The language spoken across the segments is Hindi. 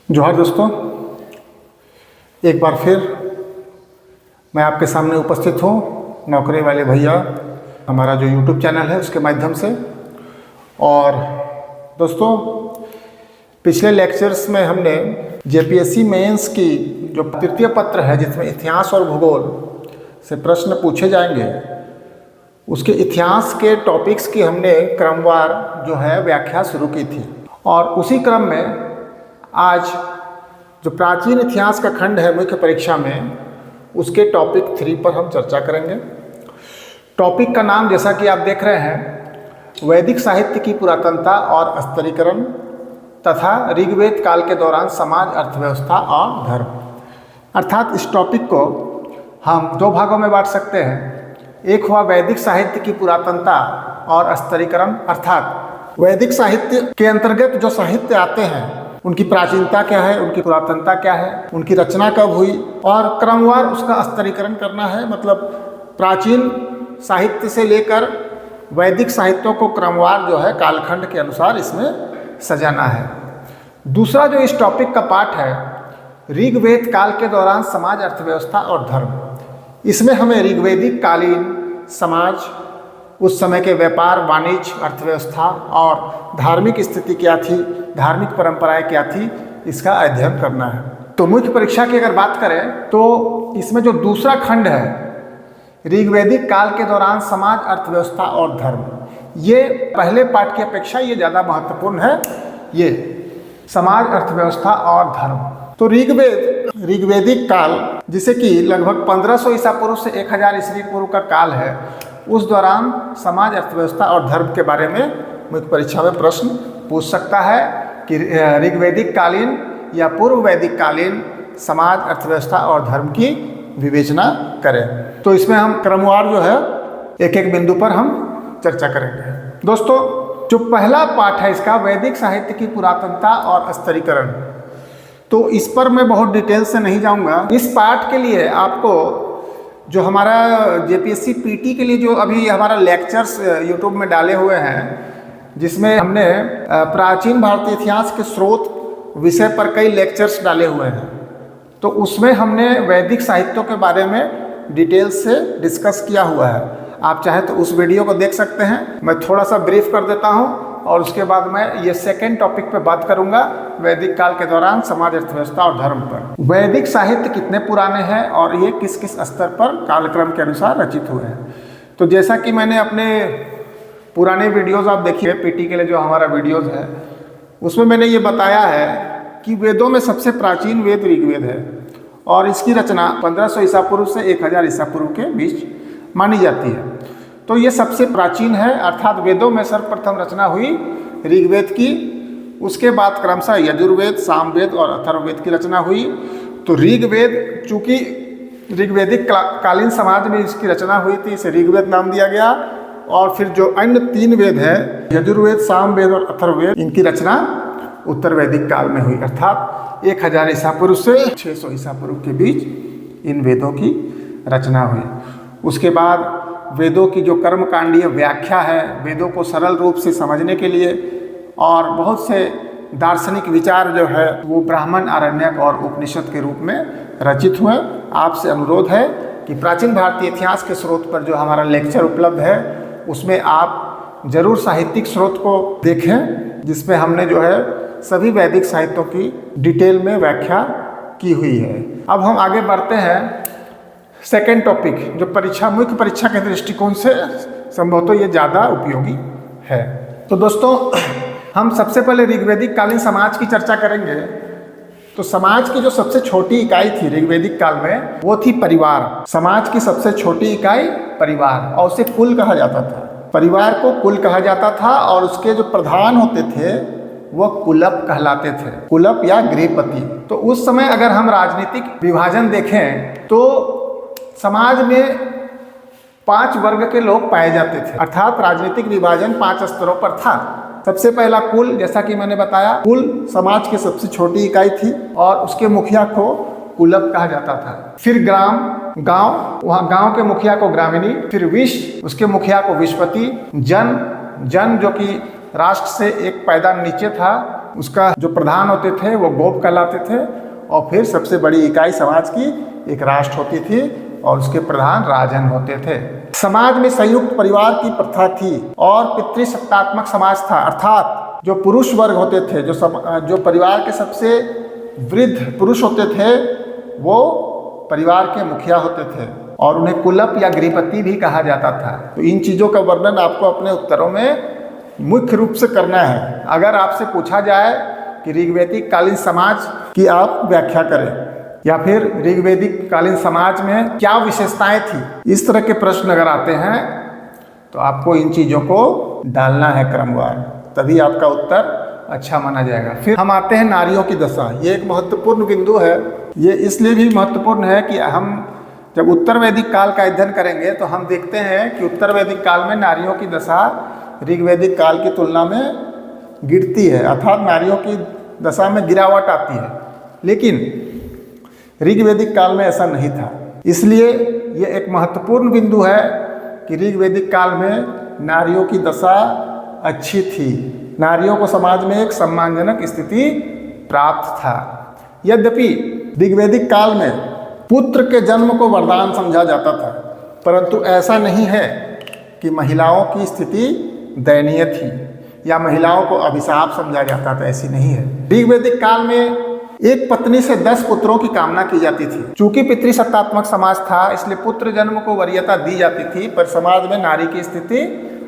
जोहार दोस्तों, एक बार फिर मैं आपके सामने उपस्थित हूँ नौकरी वाले भैया हमारा जो YouTube चैनल है उसके माध्यम से। और दोस्तों, पिछले लेक्चर्स में हमने जेपीएससी मेंस की जो तृतीय पत्र है जिसमें इतिहास और भूगोल से प्रश्न पूछे जाएंगे, उसके इतिहास के टॉपिक्स की हमने क्रमवार जो है व्याख्या शुरू की थी। और उसी क्रम में आज जो प्राचीन इतिहास का खंड है मुख्य परीक्षा में, उसके टॉपिक 3 पर हम चर्चा करेंगे। टॉपिक का नाम जैसा कि आप देख रहे हैं, वैदिक साहित्य की पुरातनता और स्तरीकरण तथा ऋग्वेद काल के दौरान समाज, अर्थव्यवस्था और धर्म। अर्थात इस टॉपिक को हम 2 भागों में बांट सकते हैं। एक हुआ वैदिक साहित्य की पुरातनता और स्तरीकरण, अर्थात वैदिक साहित्य के अंतर्गत जो साहित्य आते हैं उनकी प्राचीनता क्या है, उनकी पुरातनता क्या है, उनकी रचना कब हुई, और क्रमवार उसका स्तरीकरण करना है। मतलब प्राचीन साहित्य से लेकर वैदिक साहित्यों को क्रमवार जो है कालखंड के अनुसार इसमें सजाना है। दूसरा जो इस टॉपिक का पार्ट है, ऋग्वेद काल के दौरान समाज, अर्थव्यवस्था और धर्म। इसमें हमें ऋग्वेदिक कालीन समाज, उस समय के व्यापार, वाणिज्य, अर्थव्यवस्था और धार्मिक स्थिति क्या थी, धार्मिक परंपराएं क्या थी, इसका अध्ययन करना है। तो मुख्य परीक्षा की अगर बात करें तो इसमें जो दूसरा खंड है, ऋग्वेदिक काल के दौरान समाज, अर्थव्यवस्था और धर्म, ये पहले पाठ की अपेक्षा ये ज़्यादा महत्वपूर्ण है। ये समाज, अर्थव्यवस्था और धर्म। तो ऋग्वेदिक काल, जिसे कि लगभग 1500 ईसा पूर्व से 1000 ईस्वी पूर्व का काल है, उस दौरान समाज, अर्थव्यवस्था और धर्म के बारे में मुख्य परीक्षा में प्रश्न पूछ सकता है कि ऋग्वेदिक कालीन या पूर्व वैदिक कालीन समाज, अर्थव्यवस्था और धर्म की विवेचना करें। तो इसमें हम क्रमवार जो है एक एक बिंदु पर हम चर्चा करेंगे। दोस्तों, जो पहला पाठ है इसका, वैदिक साहित्य की पुरातनता और स्तरीकरण, तो इस पर मैं बहुत डिटेल से नहीं जाऊंगा। इस पाठ के लिए आपको जो हमारा जेपीएससी पीटी के लिए जो अभी हमारा लेक्चर्स यूट्यूब में डाले हुए हैं, जिसमें हमने प्राचीन भारतीय इतिहास के स्रोत विषय पर कई लेक्चर्स डाले हुए हैं, तो उसमें हमने वैदिक साहित्यों के बारे में डिटेल से डिस्कस किया हुआ है। आप चाहे तो उस वीडियो को देख सकते हैं। मैं थोड़ा सा ब्रीफ कर देता हूं और उसके बाद मैं ये सेकेंड टॉपिक पे बात करूंगा, वैदिक काल के दौरान समाज, अर्थव्यवस्था और धर्म पर। वैदिक साहित्य कितने पुराने हैं और ये किस किस स्तर पर कालक्रम के अनुसार रचित हुए हैं। तो जैसा कि मैंने अपने पुराने वीडियोस आप देखिए, पीटी के लिए जो हमारा वीडियोस है, उसमें मैंने ये बताया है कि वेदों में सबसे प्राचीन वेद ऋग्वेद है और इसकी रचना 1500 ईसा पूर्व से 1000 ईसा पूर्व के बीच मानी जाती है। तो ये सबसे प्राचीन है, अर्थात वेदों में सर्वप्रथम रचना हुई ऋग्वेद की। उसके बाद क्रमशः यजुर्वेद, सामवेद और अथर्ववेद की रचना हुई। तो ऋग्वेद, चूंकि ऋग्वेदिक कालीन समाज में इसकी रचना हुई थी, इसे ऋग्वेद नाम दिया गया। और फिर जो अन्य 3 वेद है, यजुर्वेद, सामवेद और अथर्ववेद, इनकी रचना उत्तर वैदिक काल में हुई, अर्थात 1000 ईसा पूर्व से 600 ईसा पूर्व के बीच इन वेदों की रचना हुई। उसके बाद वेदों की जो कर्मकांडीय व्याख्या है, वेदों को सरल रूप से समझने के लिए, और बहुत से दार्शनिक विचार जो है वो ब्राह्मण, आरण्यक और उपनिषद के रूप में रचित हुए। आपसे अनुरोध है कि प्राचीन भारतीय इतिहास के स्रोत पर जो हमारा लेक्चर उपलब्ध है, उसमें आप जरूर साहित्यिक स्रोत को देखें, जिसमें हमने जो है सभी वैदिक साहित्यों की डिटेल में व्याख्या की हुई है। अब हम आगे बढ़ते हैं। सेकेंड टॉपिक जो परीक्षा, मुख्य परीक्षा के दृष्टिकोण से संभवतः ये ज़्यादा उपयोगी है। तो दोस्तों, हम सबसे पहले ऋग्वेदिक कालीन समाज की चर्चा करेंगे। तो समाज की जो सबसे छोटी इकाई थी ऋग्वेदिक काल में, वो थी परिवार। समाज की सबसे छोटी इकाई परिवार, और उसे कुल कहा जाता था। परिवार को कुल कहा जाता था और उसके जो प्रधान होते थे वो कुलप कहलाते थे, कुलप या गृहपति। तो उस समय अगर हम राजनीतिक विभाजन देखें तो समाज में 5 वर्ग के लोग पाए जाते थे, अर्थात राजनीतिक विभाजन 5 स्तरों पर था। सबसे पहला कुल, जैसा कि मैंने बताया, कुल समाज की सबसे छोटी इकाई थी और उसके मुखिया को कुलप कहा जाता था। फिर ग्राम, गांव, वहाँ गांव के मुखिया को ग्रामिणी। फिर विश्व, उसके मुखिया को विश्वपति। जन जो कि राष्ट्र से एक पायदान नीचे था, उसका जो प्रधान होते थे वो गोप कहलाते थे, और फिर सबसे बड़ी इकाई समाज की एक राष्ट्र होती थी और उसके प्रधान राजन होते थे। समाज में संयुक्त परिवार की प्रथा थी और पितृसत्तात्मक समाज था, अर्थात जो पुरुष वर्ग होते थे, जो परिवार के सबसे वृद्ध पुरुष होते थे वो परिवार के मुखिया होते थे और उन्हें कुलप या गृहपति भी कहा जाता था। तो इन चीज़ों का वर्णन आपको अपने उत्तरों में मुख्य रूप से करना है। अगर आपसे पूछा जाए कि ऋग्वैदिक कालीन समाज की आप व्याख्या करें या फिर ऋग्वैदिक कालीन समाज में क्या विशेषताएं थी, इस तरह के प्रश्न अगर आते हैं तो आपको इन चीज़ों को डालना है क्रमवार, तभी आपका उत्तर अच्छा माना जाएगा। फिर हम आते हैं नारियों की दशा। ये एक महत्वपूर्ण बिंदु है। ये इसलिए भी महत्वपूर्ण है कि हम जब उत्तर वैदिक काल का अध्ययन करेंगे तो हम देखते हैं कि उत्तर वैदिक काल में नारियों की दशा ऋग्वैदिक काल की तुलना में गिरती है, अर्थात नारियों की दशा में गिरावट आती है। लेकिन ऋग्वैदिक काल में ऐसा नहीं था। इसलिए ये एक महत्वपूर्ण बिंदु है कि ऋग्वैदिक काल में नारियों की दशा अच्छी थी, नारियों को समाज में एक सम्मानजनक स्थिति प्राप्त था। यद्यपि ऋग्वैदिक काल में पुत्र के जन्म को वरदान समझा जाता था, परंतु ऐसा नहीं है कि महिलाओं की स्थिति दयनीय थी या महिलाओं को अभिशाप समझा जाता था, ऐसी नहीं है। ऋग्वैदिक काल में एक पत्नी से 10 पुत्रों की कामना की जाती थी। चूंकि पितृसत्तात्मक समाज था इसलिए पुत्र जन्म को वरीयता दी जाती थी, पर समाज में नारी की स्थिति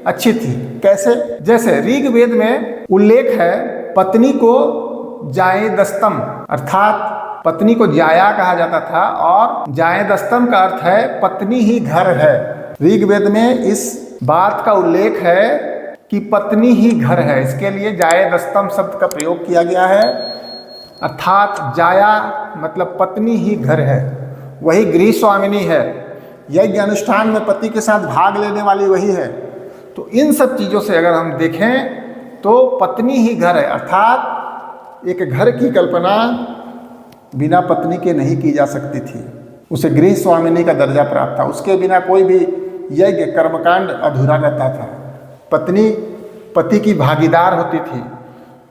अच्छी थी। कैसे? जैसे ऋग्वेद में उल्लेख है पत्नी को जायदस्तम, अर्थात पत्नी को जाया कहा जाता था और जायदस्तम का अर्थ है पत्नी ही घर है। ऋग्वेद में इस बात का उल्लेख है कि पत्नी ही घर है, इसके लिए जायदस्तम शब्द का प्रयोग किया गया है, अर्थात जाया मतलब पत्नी ही घर है, वही गृह स्वामिनी है, यज्ञ अनुष्ठान में पति के साथ भाग लेने वाली वही है। तो इन सब चीज़ों से अगर हम देखें तो पत्नी ही घर है, अर्थात एक घर की कल्पना बिना पत्नी के नहीं की जा सकती थी, उसे गृह स्वामिनी का दर्जा प्राप्त था। उसके बिना कोई भी यज्ञ कर्मकांड अधूरा रहता था। पत्नी पति की भागीदार होती थी।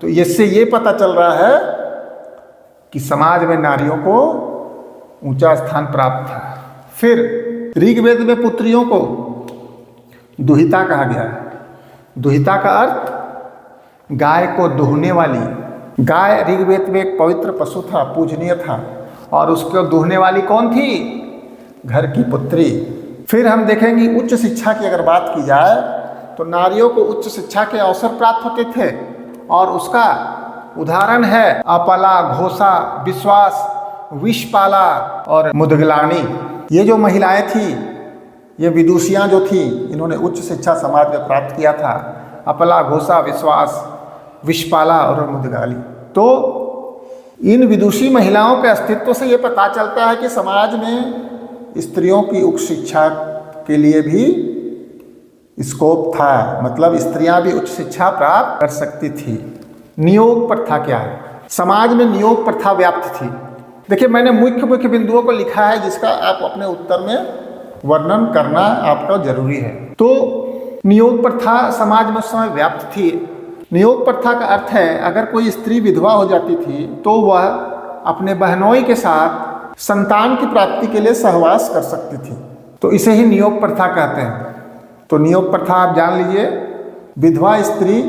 तो इससे ये पता चल रहा है कि समाज में नारियों को ऊंचा स्थान प्राप्त था। फिर ऋग्वेद में पुत्रियों को दुहिता कहा गया है। दुहिता का अर्थ गाय को दुहने वाली। गाय ऋग्वेद में एक पवित्र पशु था, पूजनीय था, और उसको दुहने वाली कौन थी? घर की पुत्री। फिर हम देखेंगे उच्च शिक्षा की अगर बात की जाए तो नारियों को उच्च शिक्षा के अवसर प्राप्त होते थे और उसका उदाहरण है अपला, घोषा, विश्वास, विषपाला और मुदगलानी। ये जो महिलाएं थी, ये विदुषियाँ जो थी, इन्होंने उच्च शिक्षा समाज में प्राप्त किया था। अपला, घोषा, विश्वास, विषपाला और मुदगाली। तो इन विदुषी महिलाओं के अस्तित्व से ये पता चलता है कि समाज में स्त्रियों की उच्च शिक्षा के लिए भी स्कोप था, मतलब स्त्रियां भी उच्च शिक्षा प्राप्त कर सकती थी। नियोग प्रथा क्या है? समाज में नियोग प्रथा व्याप्त थी। देखिए, मैंने मुख्य बिंदुओं को लिखा है जिसका आप अपने उत्तर में वर्णन करना आपका जरूरी है। तो नियोग प्रथा समाज में उस समय व्याप्त थी। नियोग प्रथा का अर्थ है अगर कोई स्त्री विधवा हो जाती थी तो वह अपने बहनोई के साथ संतान की प्राप्ति के लिए सहवास कर सकती थी, तो इसे ही नियोग प्रथा कहते हैं। तो नियोग प्रथा आप जान लीजिए, विधवा स्त्री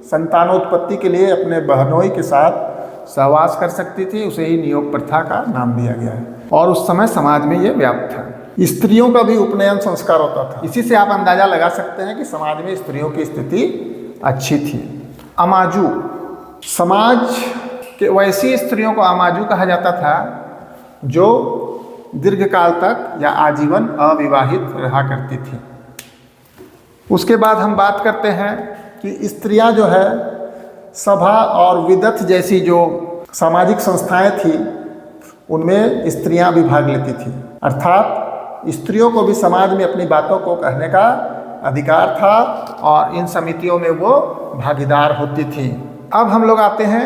संतानोत्पत्ति के लिए अपने बहनोई के साथ सहवास कर सकती थी, उसे ही नियोग प्रथा का नाम दिया गया है। और उस समय समाज में ये व्याप्त था। स्त्रियों का भी उपनयन संस्कार होता था। इसी से आप अंदाजा लगा सकते हैं कि समाज में स्त्रियों की स्थिति अच्छी थी। अमाजू, समाज के वैसी स्त्रियों को अमाजू कहा जाता था जो दीर्घकाल तक या आजीवन अविवाहित रहा करती थी। उसके बाद हम बात करते हैं कि स्त्रियां जो है सभा और विदथ जैसी जो सामाजिक संस्थाएं थी उनमें स्त्रियां भी भाग लेती थी, अर्थात स्त्रियों को भी समाज में अपनी बातों को कहने का अधिकार था और इन समितियों में वो भागीदार होती थी। अब हम लोग आते हैं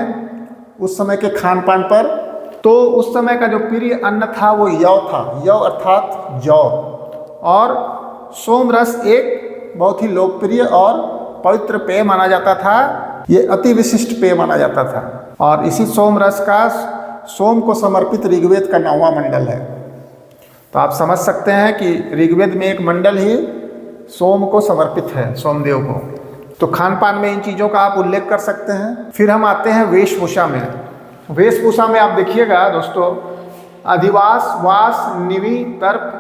उस समय के खान पान पर। तो उस समय का जो प्रिय अन्न था वो यौ था। यौ अर्थात जौ, और सोम रस एक बहुत ही लोकप्रिय और पवित्र पेय माना जाता था ये अति विशिष्ट पेय माना जाता था। और इसी सोम रस का सोम को समर्पित ऋग्वेद का 9वां मंडल है। तो आप समझ सकते हैं कि ऋग्वेद में एक मंडल ही सोम को समर्पित है, सोमदेव को। तो खान पान में इन चीज़ों का आप उल्लेख कर सकते हैं। फिर हम आते हैं वेशभूषा में। वेशभूषा में आप देखिएगा दोस्तों, अधिवास, वास, निवि, तर्प,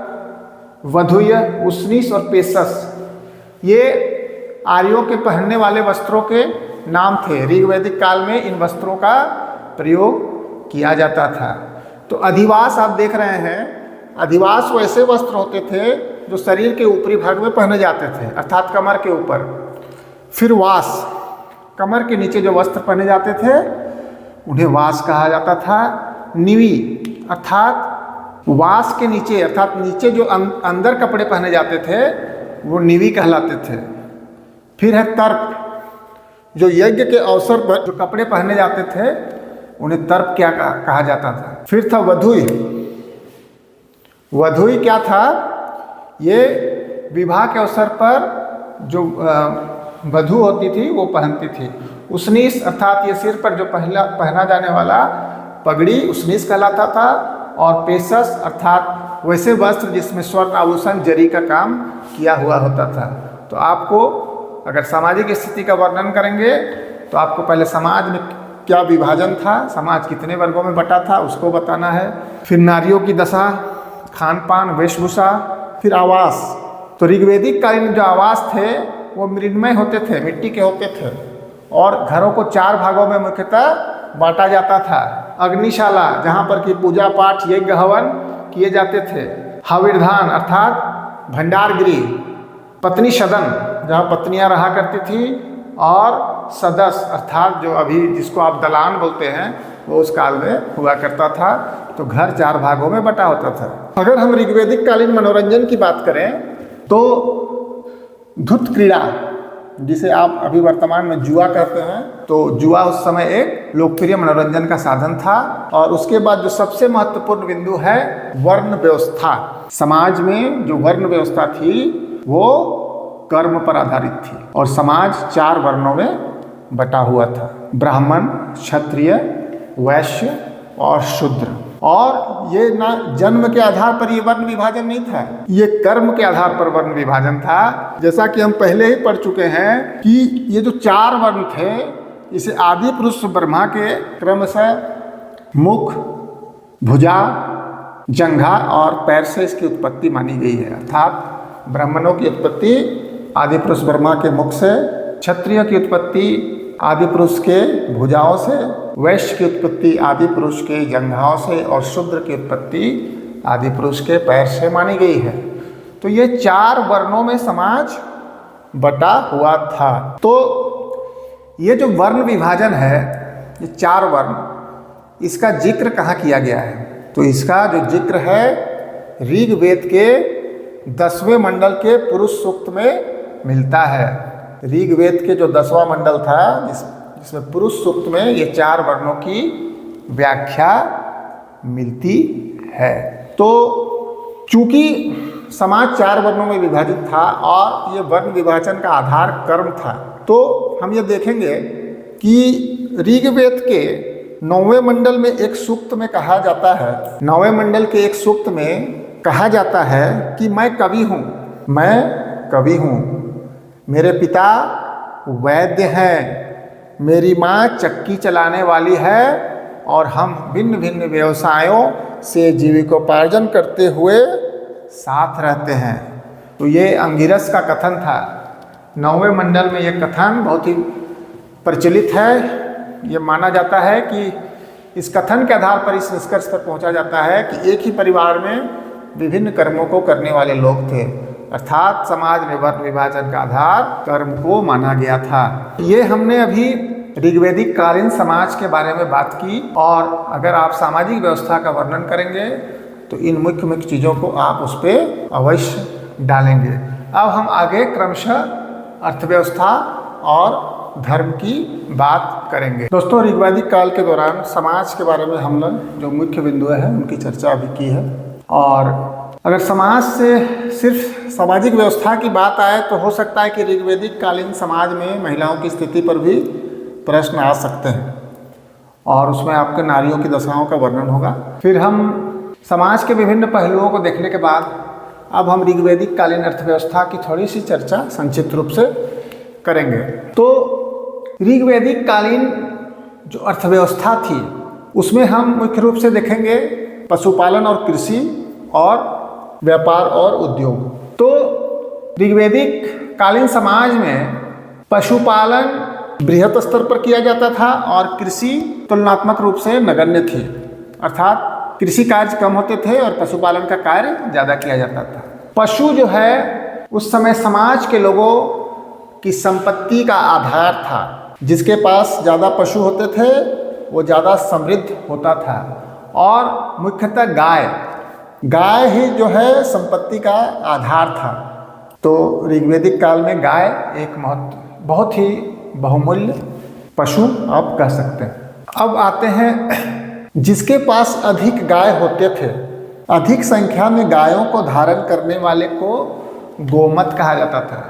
वधूय, उष्णीस और पेशस, ये आर्यों के पहनने वाले वस्त्रों के नाम थे। ऋग्वैदिक काल में इन वस्त्रों का प्रयोग किया जाता था। तो अधिवास आप देख रहे हैं, अधिवास वैसे वस्त्र होते थे जो शरीर के ऊपरी भाग में पहने जाते थे, अर्थात कमर के ऊपर। फिर वास, कमर के नीचे जो वस्त्र पहने जाते थे उन्हें वास कहा जाता था। निवि अर्थात वास के नीचे, अर्थात नीचे जो अंदर कपड़े पहने जाते थे वो निवि कहलाते थे। फिर है तर्प, जो यज्ञ के अवसर पर जो कपड़े पहने जाते थे उन्हें तर्प क्या कहा जाता था। फिर था वधूय। वधूय क्या था? ये विवाह के अवसर पर जो वधू होती थी वो पहनती थी। उष्णीस अर्थात ये सिर पर जो पहना जाने वाला पगड़ी उष्णीस कहलाता था। और पेशस अर्थात वैसे वस्त्र जिसमें स्वर्ण आभूषण जरी का काम किया हुआ होता था। तो आपको अगर सामाजिक स्थिति का वर्णन करेंगे तो आपको पहले समाज में क्या विभाजन था, समाज कितने वर्गों में बटा था, उसको बताना है। फिर नारियों की दशा, खान पान, वेशभूषा, फिर आवास। तो ऋग्वैदिक कालीन जो आवास थे वो मृण्मय होते थे, मिट्टी के होते थे। और घरों को 4 भागों में मुख्यतः बांटा जाता था। अग्निशाला, जहाँ पर कि पूजा पाठ यज्ञ हवन किए जाते थे। हविर्धान अर्थात भंडार गृह। पत्नी सदन, जहाँ पत्नियाँ रहा करती थी। और सदस्य अर्थात जो अभी जिसको आप दलान बोलते हैं वो उस काल में हुआ करता था। तो घर 4 भागों में बटा होता था। अगर हम ऋग्वैदिक कालीन मनोरंजन की बात करें तो धुत क्रीड़ा, जिसे आप अभी वर्तमान में जुआ कहते हैं, तो जुआ उस समय एक लोकप्रिय मनोरंजन का साधन था। और उसके बाद जो सबसे महत्वपूर्ण बिंदु है वर्ण व्यवस्था। समाज में जो वर्ण व्यवस्था थी वो कर्म पर आधारित थी और समाज 4 वर्णों में बटा हुआ था। ब्राह्मण, क्षत्रिय, वैश्य और शूद्र। और ये ना जन्म के आधार पर ये वर्ण विभाजन नहीं था, ये कर्म के आधार पर वर्ण विभाजन था। जैसा कि हम पहले ही पढ़ चुके हैं कि ये जो 4 वर्ण थे, इसे आदि पुरुष ब्रह्मा के क्रमशः मुख, भुजा, जंघा और पैर से इसकी उत्पत्ति मानी गई है। अर्थात ब्राह्मणों की उत्पत्ति आदि पुरुष ब्रह्मा के मुख से, क्षत्रिय की उत्पत्ति आदि पुरुष के भुजाओं से, वैश्य की उत्पत्ति आदि पुरुष के जंघाओं से और शूद्र की उत्पत्ति आदि पुरुष के पैर से मानी गई है। तो ये 4 वर्णों में समाज बटा हुआ था। तो ये जो वर्ण विभाजन है, ये 4 वर्ण, इसका जिक्र कहाँ किया गया है? तो इसका जो जिक्र है ऋग्वेद के 10वें मंडल के पुरुष सूक्त में मिलता है। ऋग्वेद के जो 10वां मंडल था जिसमें पुरुष सूक्त में ये 4 वर्णों की व्याख्या मिलती है। तो चूंकि समाज 4 वर्णों में विभाजित था और ये वर्ण विभाजन का आधार कर्म था, तो हम ये देखेंगे कि ऋग्वेद के 9वें मंडल में एक सूक्त में कहा जाता है, 9वें मंडल के एक सूक्त में कहा जाता है कि मैं कवि हूँ, मैं कवि हूँ, मेरे पिता वैद्य हैं, मेरी माँ चक्की चलाने वाली है और हम भिन्न भिन्न व्यवसायों से जीविकोपार्जन करते हुए साथ रहते हैं। तो ये अंगिरस का कथन था। 9वें मंडल में ये कथन बहुत ही प्रचलित है। ये माना जाता है कि इस कथन के आधार पर इस निष्कर्ष पर पहुंचा जाता है कि एक ही परिवार में विभिन्न कर्मों को करने वाले लोग थे। अर्थात समाज में वर्ण विभाजन का आधार कर्म को माना गया था। ये हमने अभी ऋग्वैदिक कालीन समाज के बारे में बात की। और अगर आप सामाजिक व्यवस्था का वर्णन करेंगे तो इन मुख्य मुख्य चीज़ों को आप उस पर अवश्य डालेंगे। अब हम आगे क्रमशः अर्थव्यवस्था और धर्म की बात करेंगे। दोस्तों, ऋग्वैदिक काल के दौरान समाज के बारे में हम लोग जो मुख्य बिंदु हैं उनकी चर्चा अभी की है। और अगर समाज से सिर्फ सामाजिक व्यवस्था की बात आए तो हो सकता है कि ऋग्वैदिक कालीन समाज में महिलाओं की स्थिति पर भी प्रश्न आ सकते हैं और उसमें आपके नारियों की दशाओं का वर्णन होगा। फिर हम समाज के विभिन्न पहलुओं को देखने के बाद अब हम ऋग्वैदिक कालीन अर्थव्यवस्था की थोड़ी सी चर्चा संक्षिप्त रूप से करेंगे। तो ऋग्वैदिक कालीन जो अर्थव्यवस्था थी उसमें हम मुख्य रूप से देखेंगे पशुपालन और कृषि और व्यापार और उद्योग। तो ऋग्वैदिक कालीन समाज में पशुपालन बृहत स्तर पर किया जाता था और कृषि तुलनात्मक रूप से नगण्य थी, अर्थात कृषि कार्य कम होते थे और पशुपालन का कार्य ज़्यादा किया जाता था। पशु जो है उस समय समाज के लोगों की संपत्ति का आधार था। जिसके पास ज़्यादा पशु होते थे वो ज़्यादा समृद्ध होता था और मुख्यतः गाय ही जो है संपत्ति का आधार था। तो ऋग्वैदिक काल में गाय एक बहुत ही बहुमूल्य पशु आप कह सकते हैं। अब आते हैं जिसके पास अधिक गाय होते थे, अधिक संख्या में गायों को धारण करने वाले को गोमत कहा जाता था।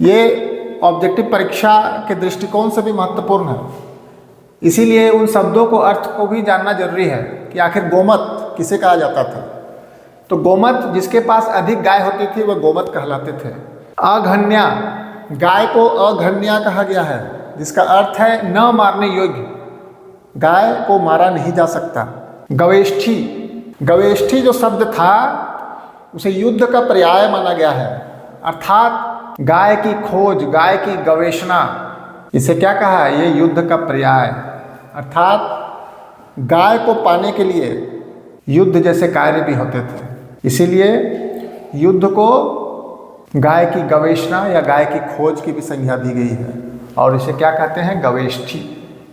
ये ऑब्जेक्टिव परीक्षा के दृष्टिकोण से भी महत्वपूर्ण है, इसीलिए उन शब्दों को अर्थ को भी जानना जरूरी है कि आखिर गोमत किसे कहा जाता था। तो गोमत जिसके पास अधिक गाय होती थी वह गोमत कहलाते थे। अघन्या, गाय को अघन्या कहा गया है जिसका अर्थ है न मारने योग्य, गाय को मारा नहीं जा सकता। गवेष्ठी, गवेष्ठी जो शब्द था उसे युद्ध का पर्याय माना गया है, अर्थात गाय की खोज, गाय की गवेषणा, इसे क्या कहा है, ये युद्ध का पर्याय, अर्थात गाय को पाने के लिए युद्ध जैसे कार्य भी होते थे, इसीलिए युद्ध को गाय की गवेषणा या गाय की खोज की भी संज्ञा दी गई है और इसे क्या कहते हैं, गवेष्ठी।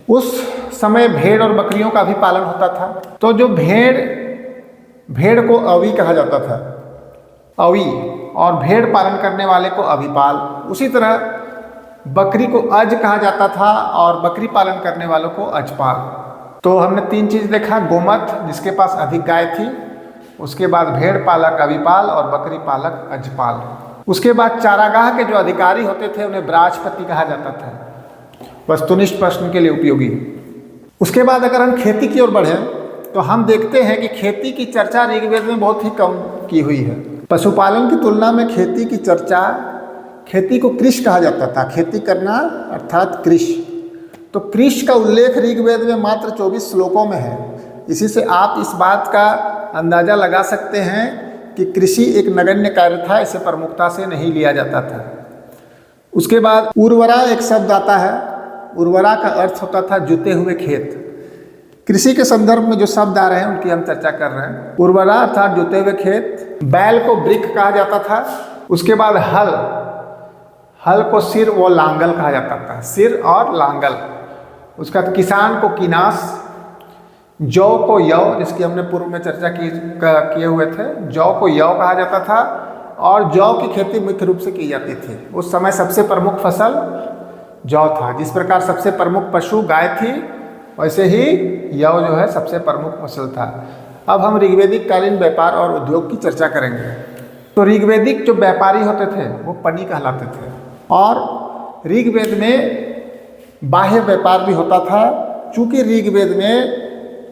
उस समय भेड़ और बकरियों का भी पालन होता था। तो जो भेड़ को अवी कहा जाता था, अवी, और भेड़ पालन करने वाले को अभिपाल। उसी तरह बकरी को अज कहा जाता था और बकरी पालन करने वालों को अजपाल। तो हमने तीन चीज़ देखा, गोमत जिसके पास अधिक गाय थी, उसके बाद भेड़ पालक अभिपाल और बकरी पालक अजपाल। उसके बाद चारागाह के जो अधिकारी होते थे उन्हें ब्राजपति कहा जाता था, वस्तुनिष्ठ प्रश्न के लिए उपयोगी। उसके बाद अगर हम खेती की ओर बढ़ें तो हम देखते हैं कि खेती की चर्चा ऋग्वेद में बहुत ही कम की हुई है। पशुपालन की तुलना में खेती की चर्चा, खेती को कृषि कहा जाता था, खेती करना अर्थात कृषि। तो कृषि का उल्लेख ऋग्वेद में मात्र 24 श्लोकों में है। इसी से आप इस बात का अंदाज़ा लगा सकते हैं कि कृषि एक नगण्य कार्य था, इसे प्रमुखता से नहीं लिया जाता था। उसके बाद उर्वरा एक शब्द आता है, उर्वरा का अर्थ होता था जुते हुए खेत। कृषि के संदर्भ में जो शब्द आ रहे हैं उनकी हम चर्चा कर रहे हैं। उर्वरा अर्थात जुते हुए खेत। बैल को वृक्ष कहा जाता था। उसके बाद हल को सिर व लांगल कहा जाता था, सिर और लांगल। उसका किसान को किनास, जौ को यव, जिसकी हमने पूर्व में चर्चा किए हुए थे, जौ को यव कहा जाता था और जौ की खेती मुख्य रूप से की जाती थी। उस समय सबसे प्रमुख फसल जौ था। जिस प्रकार सबसे प्रमुख पशु गाय थी, वैसे ही यव जो है सबसे प्रमुख फसल था। अब हम ऋग्वैदिक कालीन व्यापार और उद्योग की चर्चा करेंगे। तो ऋग्वैदिक जो व्यापारी होते थे वो पनी कहलाते थे और ऋग्वेद में बाह्य व्यापार भी होता था। चूँकि ऋग्वेद में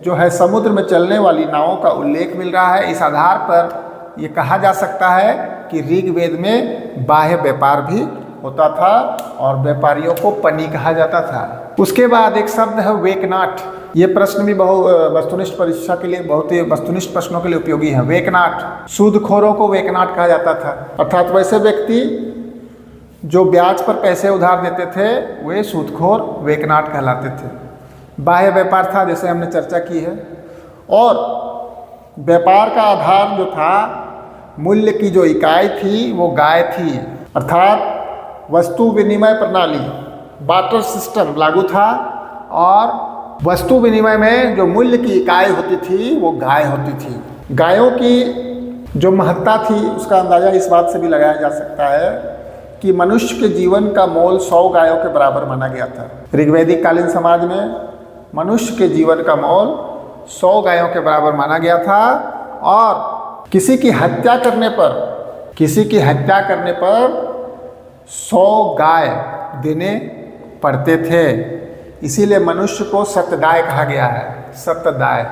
जो है समुद्र में चलने वाली नावों का उल्लेख मिल रहा है, इस आधार पर ये कहा जा सकता है कि ऋग्वेद में बाह्य व्यापार भी होता था और व्यापारियों को पनी कहा जाता था। उसके बाद एक शब्द है वेकनाट। ये प्रश्न भी वस्तुनिष्ठ परीक्षा के लिए, बहुत ही वस्तुनिष्ठ प्रश्नों के लिए उपयोगी है। वेकनाट, सूदखोरों को वेकनाट कहा जाता था, अर्थात वैसे व्यक्ति जो ब्याज पर पैसे उधार देते थे वे सूदखोर वेकनाट कहलाते थे। बाह्य व्यापार था जैसे हमने चर्चा की है। और व्यापार का आधार जो था, मूल्य की जो इकाई थी वो गाय थी, अर्थात वस्तु विनिमय प्रणाली, बार्टर सिस्टम लागू था और वस्तु विनिमय में जो मूल्य की इकाई होती थी वो गाय होती थी। गायों की जो महत्ता थी उसका अंदाज़ा इस बात से भी लगाया जा सकता है कि मनुष्य के जीवन का मोल 100 गायों के बराबर माना गया था। ऋग्वैदिक कालीन समाज में मनुष्य के जीवन का मोल 100 गायों के बराबर माना गया था और किसी की हत्या करने पर 100 गाय देने पड़ते थे। इसीलिए मनुष्य को सत्यदाय कहा गया है। सत्यदाय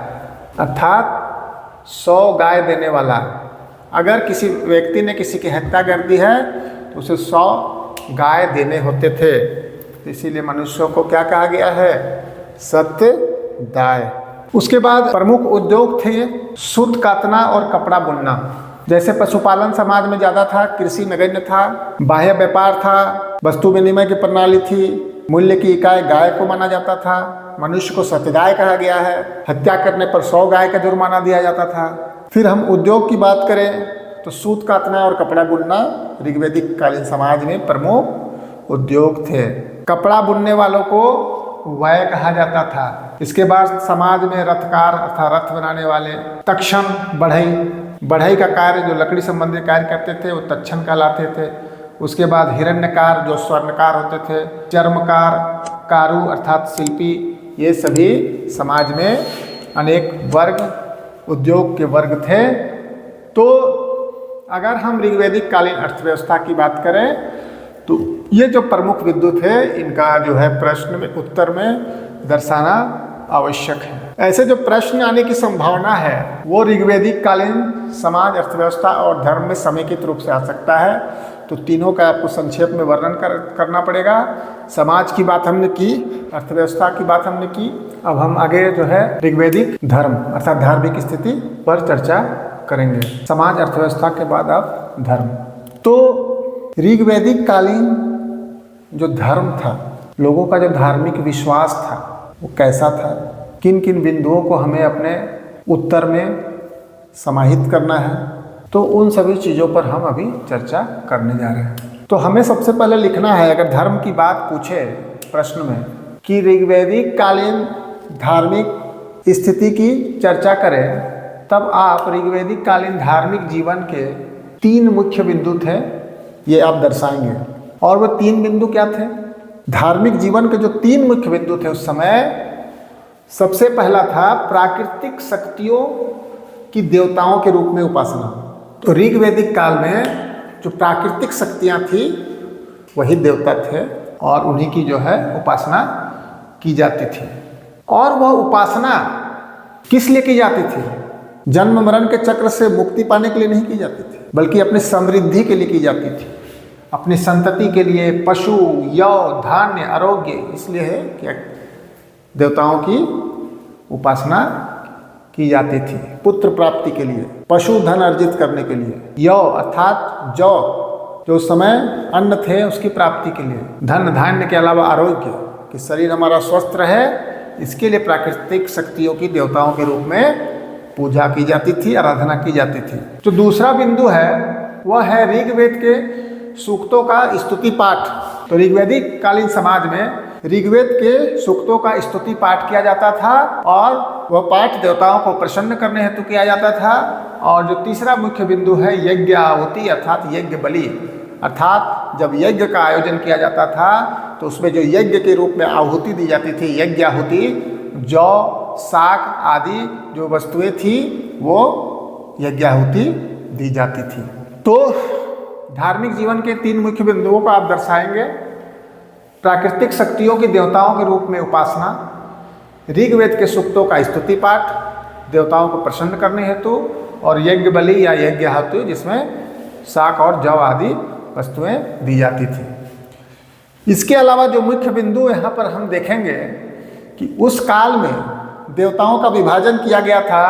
अर्थात 100 गाय देने वाला। अगर किसी व्यक्ति ने किसी की हत्या कर दी है तो उसे 100 गाय देने होते थे। इसीलिए मनुष्यों को क्या कहा गया है? सत्यदाय। उसके बाद प्रमुख उद्योग थे सूत कातना और कपड़ा बुनना। जैसे पशुपालन समाज में ज़्यादा था, कृषि नगण्य था, बाह्य व्यापार था, वस्तु विनिमय की प्रणाली थी, मूल्य की इकाई गाय को माना जाता था। मनुष्य को सत्यदाय कहा गया है। हत्या करने पर 100 गाय का जुर्माना दिया जाता था। फिर हम उद्योग की बात करें तो सूत कातना और कपड़ा बुनना ऋग्वैदिक कालीन समाज में प्रमुख उद्योग थे। कपड़ा बुनने वालों को वय कहा जाता था। इसके बाद समाज में रथकार अर्थात रथ बनाने वाले, तक्षण बढ़ई का कार्य जो लकड़ी संबंधी कार्य करते थे वो तक्षण कहलाते थे। उसके बाद हिरण्यकार जो स्वर्णकार होते थे, चर्मकार, कारू अर्थात शिल्पी, ये सभी समाज में अनेक वर्ग उद्योग के वर्ग थे। तो अगर हम ऋग्वैदिक कालीन अर्थव्यवस्था की बात करें तो ये जो प्रमुख बिंदु थे इनका जो है प्रश्न में उत्तर में दर्शाना आवश्यक है। ऐसे जो प्रश्न आने की संभावना है वो ऋग्वैदिक कालीन समाज अर्थव्यवस्था और धर्म में समेकित रूप से आ सकता है। तो तीनों का आपको संक्षेप में वर्णन करना पड़ेगा। समाज की बात हमने की, अर्थव्यवस्था की बात हमने की, अब हम आगे जो है ऋग्वैदिक धर्म अर्थात धार्मिक स्थिति पर चर्चा करेंगे। समाज अर्थव्यवस्था के बाद अब धर्म। तो ऋग्वैदिक कालीन जो धर्म था, लोगों का जो धार्मिक विश्वास था वो कैसा था, किन किन बिंदुओं को हमें अपने उत्तर में समाहित करना है, तो उन सभी चीज़ों पर हम अभी चर्चा करने जा रहे हैं। तो हमें सबसे पहले लिखना है, अगर धर्म की बात पूछे प्रश्न में कि ऋग्वैदिक कालीन धार्मिक स्थिति की चर्चा करें, तब आप ऋग्वैदिक कालीन धार्मिक जीवन के 3 मुख्य बिंदु थे ये आप दर्शाएंगे। और वो 3 बिंदु क्या थे? धार्मिक जीवन के जो 3 मुख्य बिंदु थे उस समय, सबसे पहला था प्राकृतिक शक्तियों की देवताओं के रूप में उपासना। तो ऋग्वैदिक काल में जो प्राकृतिक शक्तियाँ थी वही देवता थे और उन्हीं की जो है उपासना की जाती थी। और वह उपासना किस लिए की जाती थी? जन्म मरण के चक्र से मुक्ति पाने के लिए नहीं की जाती थी, बल्कि अपनी समृद्धि के लिए की जाती थी, अपनी संतति के लिए, पशु, यौ, धान्य, आरोग्य, इसलिए है कि देवताओं की उपासना की जाती थी। पुत्र प्राप्ति के लिए, पशु धन अर्जित करने के लिए, यौ अर्थात जौ जो उस समय अन्न थे उसकी प्राप्ति के लिए, धन धान्य के अलावा आरोग्य कि शरीर हमारा स्वस्थ रहे, इसके लिए प्राकृतिक शक्तियों की देवताओं के रूप में पूजा की जाती थी, आराधना की जाती थी। जो दूसरा बिंदु है वह है ऋग्वेद के सूक्तों का स्तुति पाठ। तो ऋग्वैदिक कालीन समाज में ऋग्वेद के सूक्तों का स्तुति पाठ किया जाता था और वह पाठ देवताओं को प्रसन्न करने हेतु किया जाता था। और जो तीसरा मुख्य बिंदु है यज्ञ आहुति अर्थात यज्ञ बलि, अर्थात जब यज्ञ का आयोजन किया जाता था तो उसमें जो यज्ञ के रूप में आहुति दी जाती थी, यज्ञ आहुति, जौ, साग आदि जो वस्तुएं थी वो यज्ञ आहुति दी जाती थी। तो धार्मिक जीवन के 3 मुख्य बिंदुओं को आप दर्शाएंगे। प्राकृतिक शक्तियों की देवताओं के रूप में उपासना, ऋग्वेद के सूक्तों का स्तुति पाठ देवताओं को प्रसन्न करने हेतु, और यज्ञ बलि या यज्ञ आहुति जिसमें साग और जौ आदि वस्तुएं दी जाती थी। इसके अलावा जो मुख्य बिंदु यहाँ पर हम देखेंगे कि उस काल में देवताओं का विभाजन किया गया था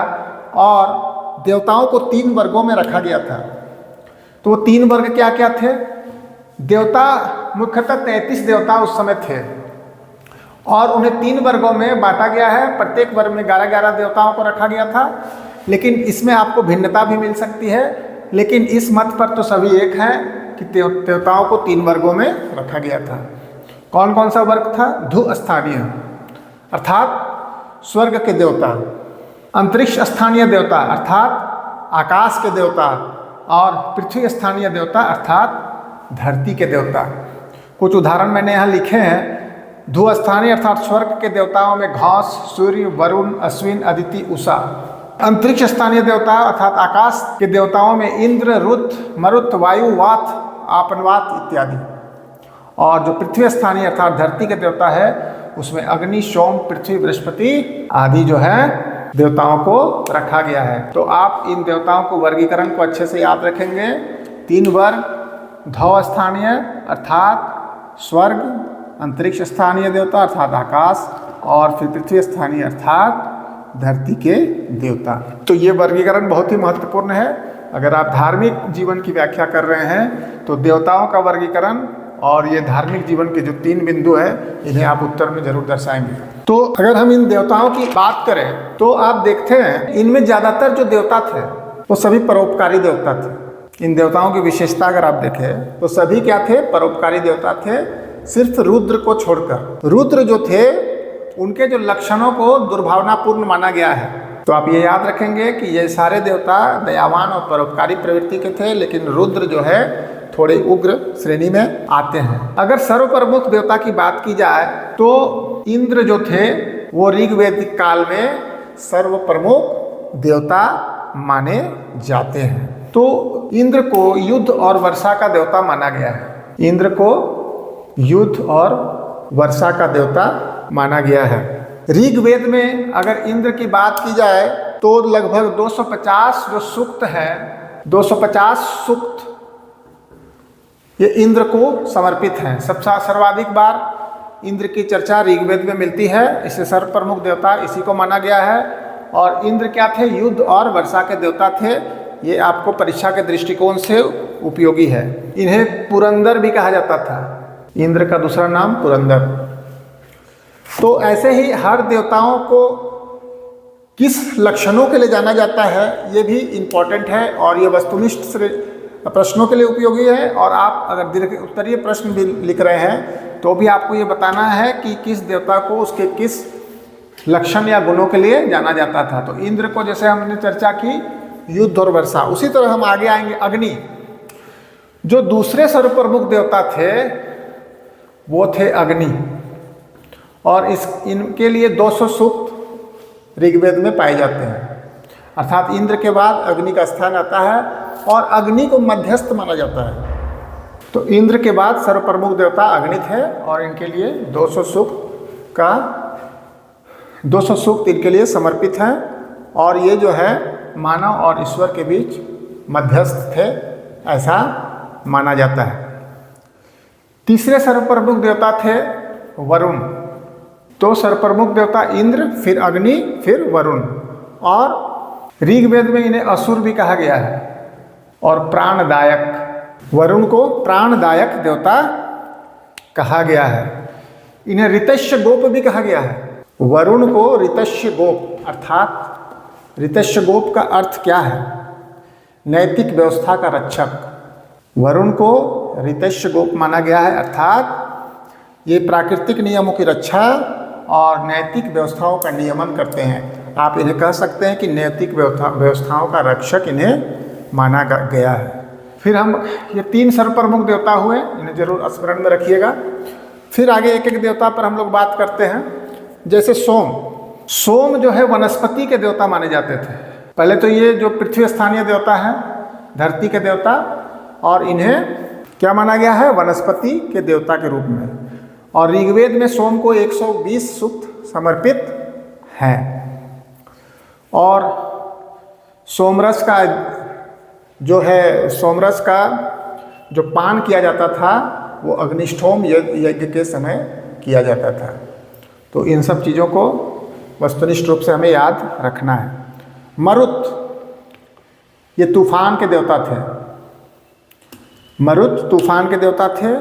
और देवताओं को 3 वर्गों में रखा गया था। तो वो 3 वर्ग क्या क्या थे? देवता मुख्यतः 33 देवता उस समय थे और उन्हें 3 वर्गों में बांटा गया है। प्रत्येक वर्ग में 11-11 देवताओं को रखा गया था, लेकिन इसमें आपको भिन्नता भी मिल सकती है। लेकिन इस मत पर तो सभी एक हैं कि देवताओं को 3 वर्गों में रखा गया था। कौन कौन सा वर्ग था? धू स्थानीय अर्थात स्वर्ग के देवता, अंतरिक्ष स्थानीय देवता अर्थात आकाश के देवता, और पृथ्वी स्थानीय देवता अर्थात धरती के देवता। कुछ उदाहरण मैंने यहाँ लिखे हैं। धू स्थानीय अर्थात स्वर्ग के देवताओं में घास, सूर्य, वरुण, अश्विन, अदिति, उषा। अंतरिक्ष स्थानीय देवता अर्थात आकाश के देवताओं में इंद्र, रुद्र, मरुत, वायु, वात, आपनवात इत्यादि। और जो पृथ्वी स्थानीय अर्थात धरती के देवता है उसमें अग्नि, सोम, पृथ्वी, बृहस्पति आदि जो है देवताओं को रखा गया है। तो आप इन देवताओं को वर्गीकरण को अच्छे से याद रखेंगे। 3 वर्ग: धौ स्थानीय अर्थात स्वर्ग, अंतरिक्ष स्थानीय देवता अर्थात आकाश, और फिर पृथ्वी स्थानीय अर्थात धरती के देवता। तो ये वर्गीकरण बहुत ही महत्वपूर्ण है। अगर आप धार्मिक जीवन की व्याख्या कर रहे हैं तो देवताओं का वर्गीकरण और ये धार्मिक जीवन के जो 3 बिंदु है इन्हें आप उत्तर में जरूर दर्शाएंगे। तो अगर हम इन देवताओं की बात करें तो आप देखते हैं इनमें ज्यादातर जो देवता थे वो सभी परोपकारी देवता थे। इन देवताओं की विशेषता अगर आप देखें तो सभी क्या थे? परोपकारी देवता थे, सिर्फ रुद्र को छोड़कर। रुद्र जो थे उनके जो लक्षणों को दुर्भावनापूर्ण माना गया है। तो आप ये याद रखेंगे कि ये सारे देवता दयावान और परोपकारी प्रवृत्ति के थे, लेकिन रुद्र जो है थोड़े उग्र श्रेणी में आते हैं। अगर सर्वप्रमुख देवता की बात की जाए तो इंद्र जो थे वो ऋग्वैदिक काल में सर्वप्रमुख देवता माने जाते हैं। तो इंद्र को युद्ध और वर्षा का देवता माना गया है। इंद्र को युद्ध और वर्षा का देवता माना गया है। ऋग्वेद में अगर इंद्र की बात की जाए तो लगभग 250 जो सूक्त है, 250 सूक्त ये इंद्र को समर्पित हैं। सर्वाधिक बार इंद्र की चर्चा ऋग्वेद में मिलती है, इसे सर्वप्रमुख देवता इसी को माना गया है। और इंद्र क्या थे? युद्ध और वर्षा के देवता थे। ये आपको परीक्षा के दृष्टिकोण से उपयोगी है। इन्हें पुरंदर भी कहा जाता था। इंद्र का दूसरा नाम पुरंदर। तो ऐसे ही हर देवताओं को किस लक्षणों के लिए जाना जाता है ये भी इम्पोर्टेंट है और ये वस्तुनिष्ठ प्रश्नों के लिए उपयोगी है। और आप अगर दीर्घ उत्तरीय प्रश्न भी लिख रहे हैं तो भी आपको ये बताना है कि किस देवता को उसके किस लक्षण या गुणों के लिए जाना जाता था। तो इंद्र को जैसे हमने चर्चा की युद्ध और वर्षा, उसी तरह हम आगे आएंगे अग्नि। जो दूसरे सर्वप्रमुख देवता थे वो थे अग्नि, और इनके लिए 200 सूक्त ऋग्वेद में पाए जाते हैं। अर्थात इंद्र के बाद अग्नि का स्थान आता है और अग्नि को मध्यस्थ माना जाता है। तो इंद्र के बाद सर्वप्रमुख देवता अग्नि थे और इनके लिए 200 सूक्त इनके लिए समर्पित हैं। और ये जो है मानव और ईश्वर के बीच मध्यस्थ थे, ऐसा माना जाता है। तीसरे सर्वप्रमुख देवता थे वरुण। तो सर्वप्रमुख देवता इंद्र, फिर अग्नि, फिर वरुण। और ऋग्वेद में इन्हें असुर भी कहा गया है और प्राणदायक। वरुण को प्राणदायक देवता कहा गया है। इन्हें ऋतस्य गोप भी कहा गया है। वरुण को ऋतस्य गोप, अर्थात ऋतस्य गोप का अर्थ क्या है? नैतिक व्यवस्था का रक्षक। वरुण को ऋतस्य गोप माना गया है, अर्थात ये प्राकृतिक नियमों की रक्षा और नैतिक व्यवस्थाओं का नियमन करते हैं। आप इन्हें कह सकते हैं कि नैतिक व्यवस्थाओं का रक्षक इन्हें माना गया है। फिर हम ये 3 सर्वप्रमुख देवता हुए, इन्हें जरूर स्मरण में रखिएगा। फिर आगे एक एक देवता पर हम लोग बात करते हैं। जैसे सोम जो है वनस्पति के देवता माने जाते थे। पहले तो ये जो पृथ्वी स्थानीय देवता है, धरती के देवता, और इन्हें क्या माना गया है? वनस्पति के देवता के रूप में। और ऋग्वेद में सोम को 120 सूक्त समर्पित हैं। और सोमरस का जो पान किया जाता था वो अग्निष्ठोम यज्ञ के समय किया जाता था। तो इन सब चीज़ों को वस्तुनिष्ठ रूप से हमें याद रखना है। मरुत, ये तूफान के देवता थे। मरुत तूफान के देवता थे।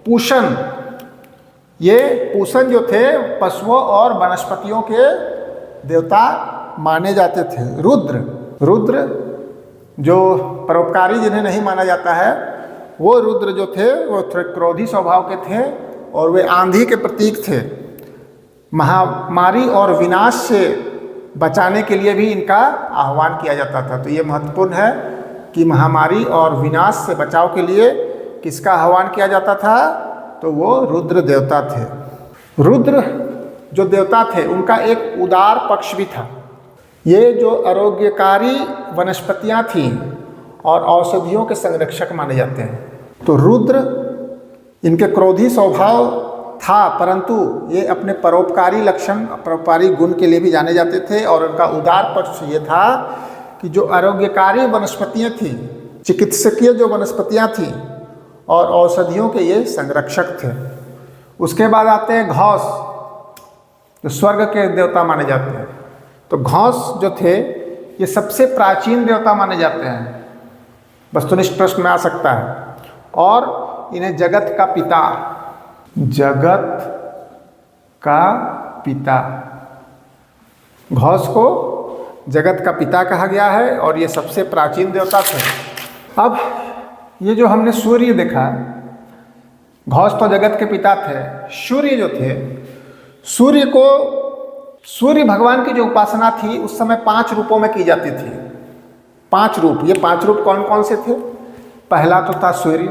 पूषण, ये पूषण जो थे पशुओं और वनस्पतियों के देवता माने जाते थे। रुद्र जो परोपकारी जिन्हें नहीं माना जाता है, वो रुद्र जो थे वो थोड़े क्रोधी स्वभाव के थे और वे आंधी के प्रतीक थे। महामारी और विनाश से बचाने के लिए भी इनका आह्वान किया जाता था। तो ये महत्वपूर्ण है कि महामारी और विनाश से बचाव के लिए किसका आह्वान किया जाता था? तो वो रुद्र देवता थे। रुद्र जो देवता थे उनका एक उदार पक्ष भी था। ये जो आरोग्यकारी वनस्पतियां थीं और औषधियों के संरक्षक माने जाते हैं। तो रुद्र, इनके क्रोधी स्वभाव था, परंतु ये अपने परोपकारी लक्षण, परोपकारी गुण के लिए भी जाने जाते थे। और उनका उदार पक्ष ये था कि जो आरोग्यकारी वनस्पतियाँ थीं, चिकित्सकीय जो वनस्पतियाँ थीं और औषधियों के ये संरक्षक थे। उसके बाद आते हैं घौस, जो स्वर्ग के देवता माने जाते हैं। तो घौस जो थे ये सबसे प्राचीन देवता माने जाते हैं, वस्तुनिष्ठ प्रश्न में आ सकता है। और इन्हें जगत का पिता, जगत का पिता, घौस को जगत का पिता कहा गया है और ये सबसे प्राचीन देवता थे। अब ये जो हमने सूर्य देखा, घौस तो जगत के पिता थे। सूर्य जो थे, सूर्य भगवान की जो उपासना थी उस समय 5 रूपों में की जाती थी। 5 रूप, ये 5 रूप कौन कौन से थे? पहला तो था सूर्य,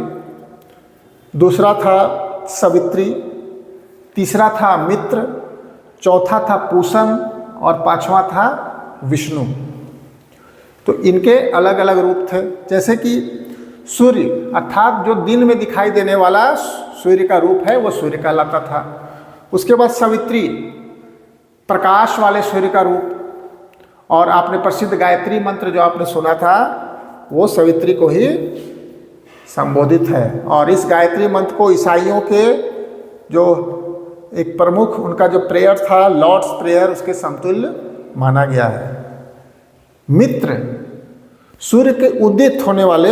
दूसरा था सवित्री, तीसरा था मित्र, चौथा था पूषण और 5वां था विष्णु। तो इनके अलग अलग रूप थे। जैसे कि सूर्य अर्थात जो दिन में दिखाई देने वाला सूर्य का रूप है वो सूर्य कहलाता था। उसके बाद सवित्री, प्रकाश वाले सूर्य का रूप। और आपने प्रसिद्ध गायत्री मंत्र जो आपने सुना था वो सवित्री को ही संबोधित है। और इस गायत्री मंत्र को ईसाइयों के जो एक प्रमुख उनका जो प्रेयर था, लॉर्ड्स प्रेयर, उसके समतुल्य माना गया है। मित्र, सूर्य के उदित होने वाले,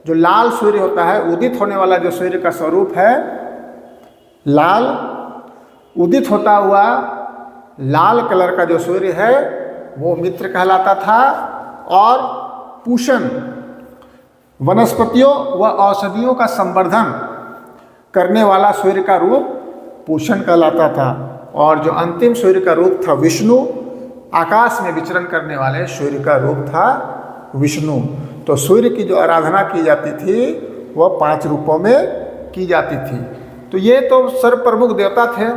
जो लाल सूर्य होता है, उदित होने वाला जो सूर्य का स्वरूप है लाल, उदित होता हुआ लाल कलर का जो सूर्य है वो मित्र कहलाता था। और पूषण, वनस्पतियों व औषधियों का संवर्धन करने वाला सूर्य का रूप पूषण कहलाता था। और जो अंतिम सूर्य का रूप था विष्णु, आकाश में विचरण करने वाले सूर्य का रूप था विष्णु। तो सूर्य की जो आराधना की जाती थी वह 5 रूपों में की जाती थी। तो ये तो सर्व प्रमुख देवता थे।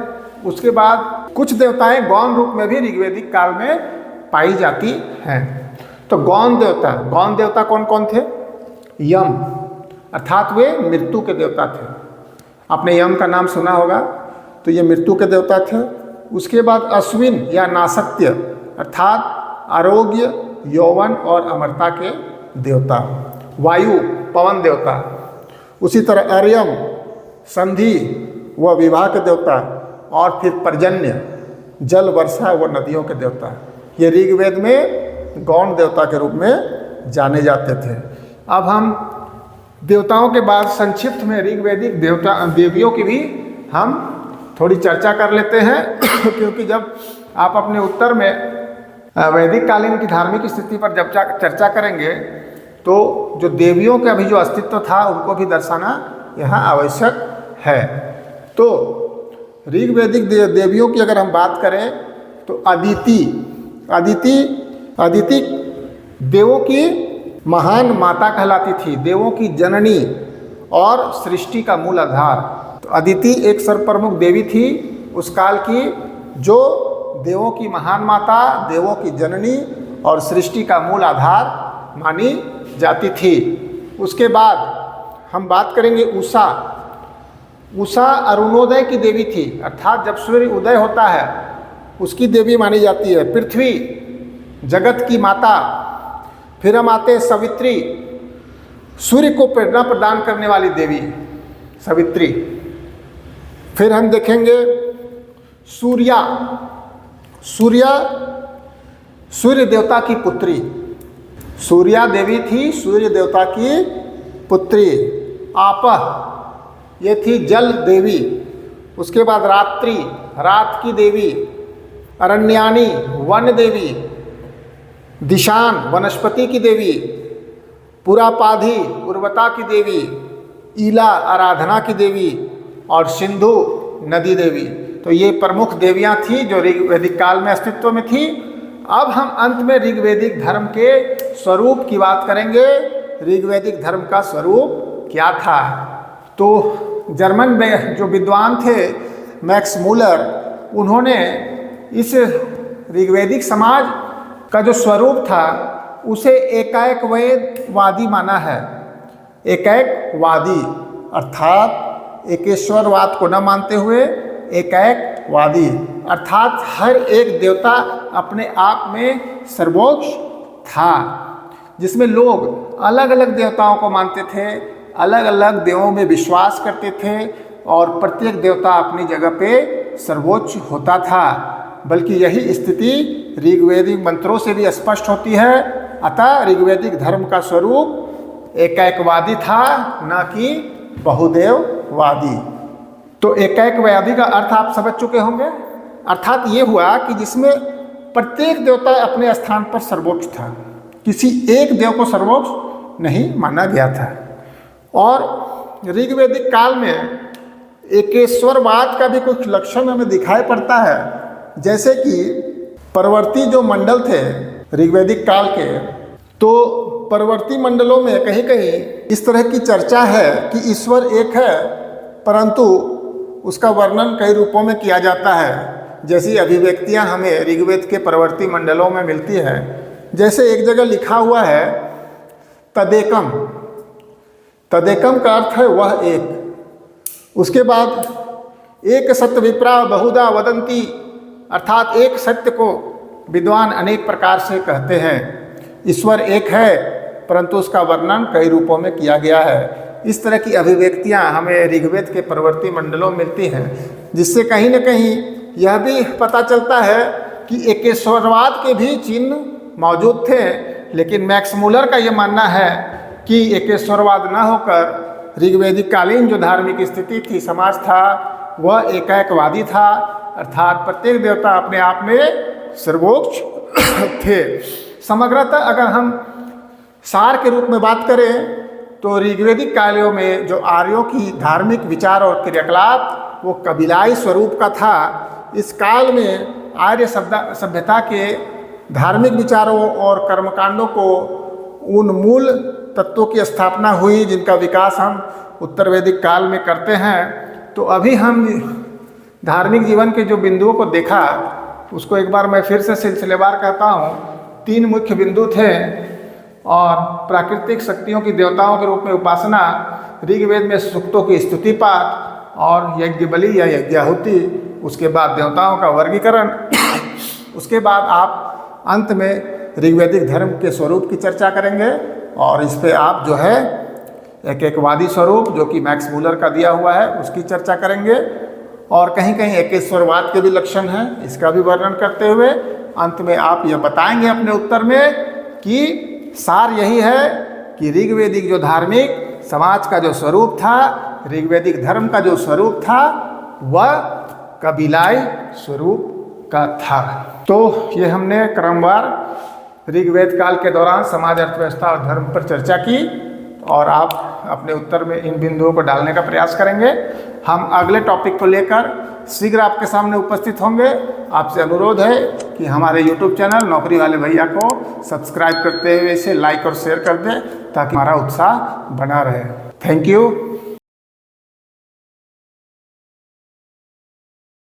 उसके बाद कुछ देवताएं गौण रूप में भी ऋग्वैदिक काल में पाई जाती हैं। तो गौण देवता कौन कौन थे? यम, अर्थात वे मृत्यु के देवता थे। आपने यम का नाम सुना होगा, तो ये मृत्यु के देवता थे। उसके बाद अश्विन या नासत्य, अर्थात आरोग्य, यौवन और अमरता के देवता। वायु, पवन देवता। उसी तरह अर्यम, संधि व विवाह के देवता। और फिर पर्जन्य, जल वर्षा व नदियों के देवता। ये ऋग्वेद में गौण देवता के रूप में जाने जाते थे। अब हम देवताओं के बाद संक्षिप्त में ऋग्वैदिक देवियों की भी हम थोड़ी चर्चा कर लेते हैं क्योंकि जब आप अपने उत्तर में वैदिक कालीन की धार्मिक स्थिति पर जब चर्चा करेंगे तो जो देवियों का भी जो अस्तित्व था उनको भी दर्शाना यहाँ आवश्यक है। तो ऋग्वैदिक देवियों की अगर हम बात करें तो अदिति देवों की महान माता कहलाती थी, देवों की जननी और सृष्टि का मूल आधार। तो अदिति एक सर्वप्रमुख देवी थी उस काल की, जो देवों की महान माता, देवों की जननी और सृष्टि का मूल आधार मानी जाती थी। उसके बाद हम बात करेंगे उषा। उषा अरुणोदय की देवी थी, अर्थात जब सूर्य उदय होता है उसकी देवी मानी जाती है। पृथ्वी, जगत की माता। फिर हम आते हैं सवित्री, सूर्य को प्रेरणा प्रदान करने वाली देवी सवित्री। फिर हम देखेंगे सूर्या, सूर्य देवता की पुत्री। सूर्या देवी थी सूर्य देवता की पुत्री। आपह, ये थी जल देवी। उसके बाद रात्रि, रात की देवी। अरण्यानी, वन देवी। दिशान, वनस्पति की देवी। पुरापाधी, उर्वता की देवी। ईला, आराधना की देवी। और सिंधु, नदी देवी। तो ये प्रमुख देवियां थी जो ऋग्वैदिक काल में अस्तित्व में थी। अब हम अंत में ऋग्वैदिक धर्म के स्वरूप की बात करेंगे। ऋग्वैदिक धर्म का स्वरूप क्या था? तो जर्मन में जो विद्वान थे मैक्स मूलर, उन्होंने इस ऋग्वैदिक समाज का जो स्वरूप था उसे एकैकवादी माना है। एकैकवादी अर्थात एकेश्वरवाद को न मानते हुए एकैकवादी, अर्थात हर एक देवता अपने आप में सर्वोच्च था, जिसमें लोग अलग अलग देवताओं को मानते थे, अलग अलग देवों में विश्वास करते थे और प्रत्येक देवता अपनी जगह पे सर्वोच्च होता था। बल्कि यही स्थिति ऋग्वेदिक मंत्रों से भी स्पष्ट होती है। अतः ऋग्वेदिक धर्म का स्वरूप एकैकवादी था, न कि बहुदेववादी। तो एकैकवादी का अर्थ आप समझ चुके होंगे। अर्थात ये हुआ कि जिसमें प्रत्येक देवता अपने स्थान पर सर्वोच्च था, किसी एक देव को सर्वोच्च नहीं माना गया था। और ऋग्वेदिक काल में एकेश्वरवाद का भी कुछ लक्षण हमें दिखाई पड़ता है। जैसे कि परवर्ती जो मंडल थे ऋग्वेदिक काल के, तो परवर्ती मंडलों में कहीं कहीं इस तरह की चर्चा है कि ईश्वर एक है, परंतु उसका वर्णन कई रूपों में किया जाता है। जैसी अभिव्यक्तियां हमें ऋग्वेद के परवर्ती मंडलों में मिलती है। जैसे एक जगह लिखा हुआ है तदेकम, तदेकम का अर्थ है वह एक। उसके बाद एक सत्य विप्रा बहुधा वदंती, अर्थात एक सत्य को विद्वान अनेक प्रकार से कहते हैं। ईश्वर एक है, परंतु उसका वर्णन कई रूपों में किया गया है। इस तरह की अभिव्यक्तियां हमें ऋग्वेद के परवर्ती मंडलों में मिलती हैं, जिससे कहीं न कहीं यह भी पता चलता है कि एकेश्वरवाद के भी चिन्ह मौजूद थे। लेकिन मैक्स मूलर का यह मानना है कि एकेश्वरवाद न होकर ऋग्वेदिक कालीन जो धार्मिक स्थिति थी, समाज था, वह एकैकवादी था, अर्थात प्रत्येक देवता अपने आप में सर्वोच्च थे। समग्रतः अगर हम सार के रूप में बात करें तो ऋग्वेदिक कालों में जो आर्यों की धार्मिक विचार और क्रियाकलाप वो कबीलाई स्वरूप का था। इस काल में आर्य सभ्यता के धार्मिक विचारों और कर्मकांडों को उन मूल तत्वों की स्थापना हुई जिनका विकास हम उत्तर वैदिक काल में करते हैं। तो अभी हम धार्मिक जीवन के जो बिंदुओं को देखा, उसको एक बार मैं फिर से सिलसिलेवार कहता हूँ। 3 मुख्य बिंदु थे और प्राकृतिक शक्तियों की देवताओं के रूप में उपासना, ऋग्वेद में सूक्तों की स्तुति पाठ और यज्ञ बलि या यज्ञाहुति, उसके बाद देवताओं का वर्गीकरण, उसके बाद आप अंत में ऋग्वेदिक धर्म के स्वरूप की चर्चा करेंगे और इस पे आप जो है एकैकवादी स्वरूप जो कि मैक्स मूलर का दिया हुआ है उसकी चर्चा करेंगे। और कहीं कहीं एकेश्वरवाद के भी लक्षण हैं, इसका भी वर्णन करते हुए अंत में आप यह बताएंगे अपने उत्तर में कि सार यही है कि ऋग्वेदिक जो धार्मिक समाज का जो स्वरूप था, ऋग्वेदिक धर्म का जो स्वरूप था, वह कबीलाई स्वरूप का था। तो ये हमने क्रमवार ऋग्वेद काल के दौरान समाज, अर्थव्यवस्था और धर्म पर चर्चा की और आप अपने उत्तर में इन बिंदुओं को डालने का प्रयास करेंगे। हम अगले टॉपिक को लेकर शीघ्र आपके सामने उपस्थित होंगे। आपसे अनुरोध है कि हमारे YouTube चैनल नौकरी वाले भैया को सब्सक्राइब करते हुए इसे लाइक और शेयर कर दें ताकि हमारा उत्साह बना रहे। Thank you.